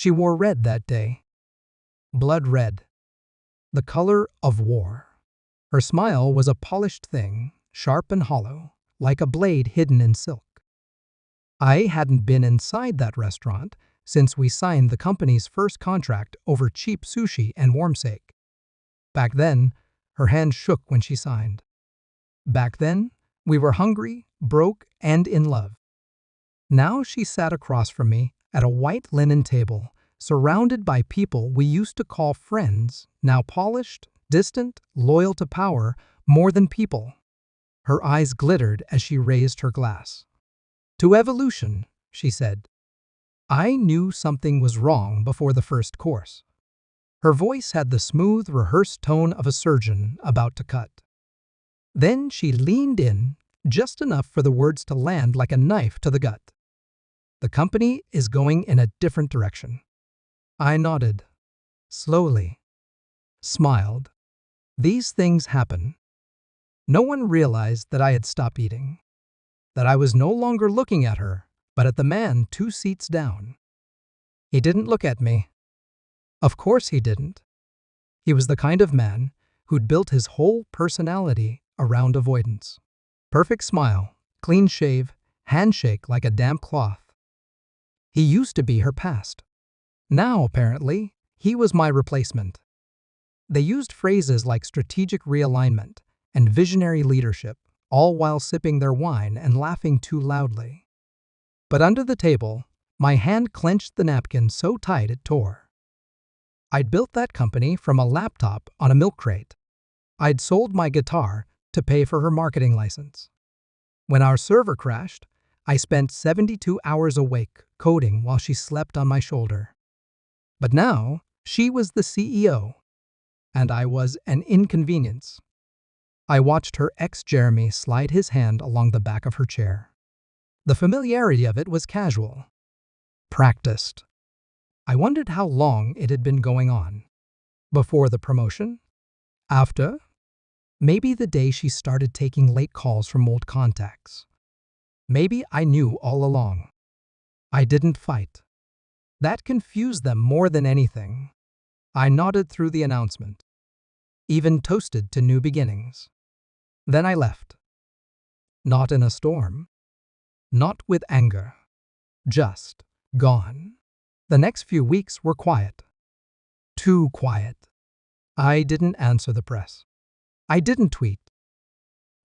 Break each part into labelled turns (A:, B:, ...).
A: She wore red that day. Blood red. The color of war. Her smile was a polished thing, sharp and hollow, like a blade hidden in silk. I hadn't been inside that restaurant since we signed the company's first contract over cheap sushi and warmsake. Back then, her hand shook when she signed. Back then, we were hungry, broke, and in love. Now she sat across from me at a white linen table, surrounded by people we used to call friends, now polished, distant, loyal to power, more than people. Her eyes glittered as she raised her glass. "To evolution," she said. I knew something was wrong before the first course. Her voice had the smooth, rehearsed tone of a surgeon about to cut. Then she leaned in, just enough for the words to land like a knife to the gut. "The company is going in a different direction." I nodded, slowly, smiled. These things happen. No one realized that I had stopped eating, that I was no longer looking at her, but at the man 2 seats down. He didn't look at me. Of course he didn't. He was the kind of man who'd built his whole personality around avoidance. Perfect smile, clean shave, handshake like a damp cloth. He used to be her past. Now, apparently, he was my replacement. They used phrases like strategic realignment and visionary leadership, all while sipping their wine and laughing too loudly. But under the table, my hand clenched the napkin so tight it tore. I'd built that company from a laptop on a milk crate. I'd sold my guitar to pay for her marketing license. When our server crashed, I spent 72 hours awake coding while she slept on my shoulder. But now, she was the CEO, and I was an inconvenience. I watched her ex-Jeremy slide his hand along the back of her chair. The familiarity of it was casual, practiced. I wondered how long it had been going on. Before the promotion? After? Maybe the day she started taking late calls from old contacts. Maybe I knew all along. I didn't fight. That confused them more than anything. I nodded through the announcement, even toasted to new beginnings. Then I left. Not in a storm. Not with anger. Just gone. The next few weeks were quiet. Too quiet. I didn't answer the press. I didn't tweet.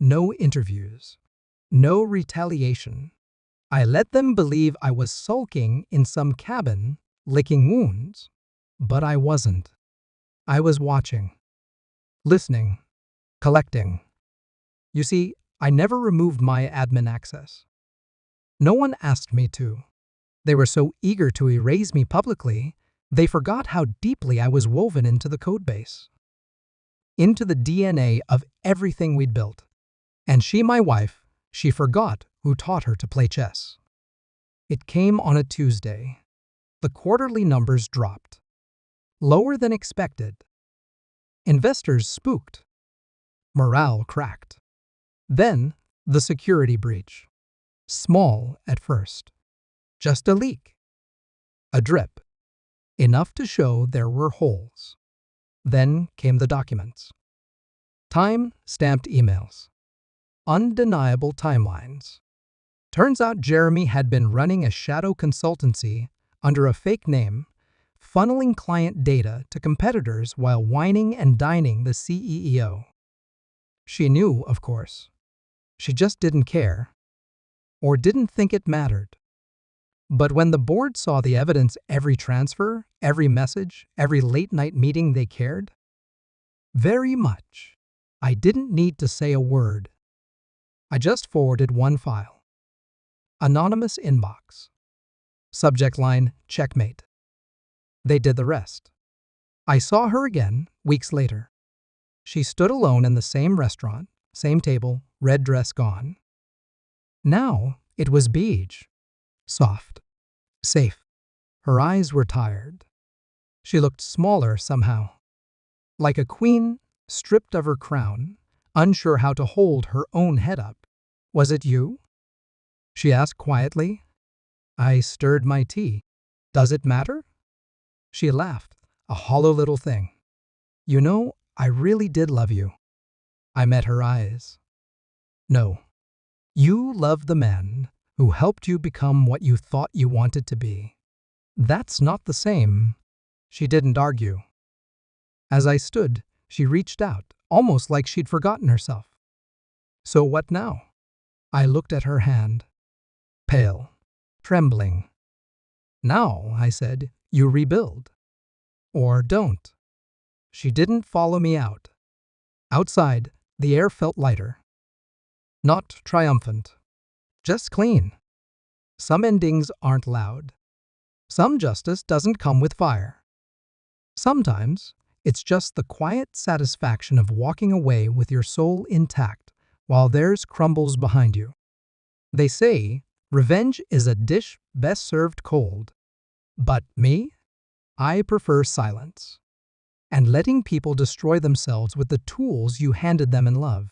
A: No interviews. No retaliation. I let them believe I was sulking in some cabin, licking wounds. But I wasn't. I was watching. Listening. Collecting. You see, I never removed my admin access. No one asked me to. They were so eager to erase me publicly, they forgot how deeply I was woven into the codebase. Into the DNA of everything we'd built. And she, my wife, she forgot who taught her to play chess. It came on a Tuesday. The quarterly numbers dropped. Lower than expected. Investors spooked. Morale cracked. Then, the security breach. Small at first. Just a leak. A drip. Enough to show there were holes. Then came the documents. Time-stamped emails. Undeniable timelines. Turns out Jeremy had been running a shadow consultancy under a fake name, funneling client data to competitors while wining and dining the CEO. She knew, of course. She just didn't care. Or didn't think it mattered. But when the board saw the evidence, every transfer, every message, every late-night meeting, they cared. Very much. I didn't need to say a word. I just forwarded one file. Anonymous inbox. Subject line, checkmate. They did the rest. I saw her again, weeks later. She stood alone in the same restaurant, same table, red dress gone. Now it was beige. Soft. Safe. Her eyes were tired. She looked smaller somehow. Like a queen, stripped of her crown, unsure how to hold her own head up. "Was it you?" she asked quietly. I stirred my tea. "Does it matter?" She laughed, a hollow little thing. You know, I really did love you. I met her eyes. No, you loved the man who helped you become what you thought you wanted to be. That's not the same. She didn't argue. As I stood, she reached out, almost like she'd forgotten herself. So what now? I looked at her hand, pale, trembling. Now, I said, you rebuild. Or don't. She didn't follow me out. Outside, the air felt lighter. Not triumphant. Just clean. Some endings aren't loud. Some justice doesn't come with fire. Sometimes, it's just the quiet satisfaction of walking away with your soul intact while theirs crumbles behind you. They say, revenge is a dish best served cold. But me? I prefer silence. And letting people destroy themselves with the tools you handed them in love.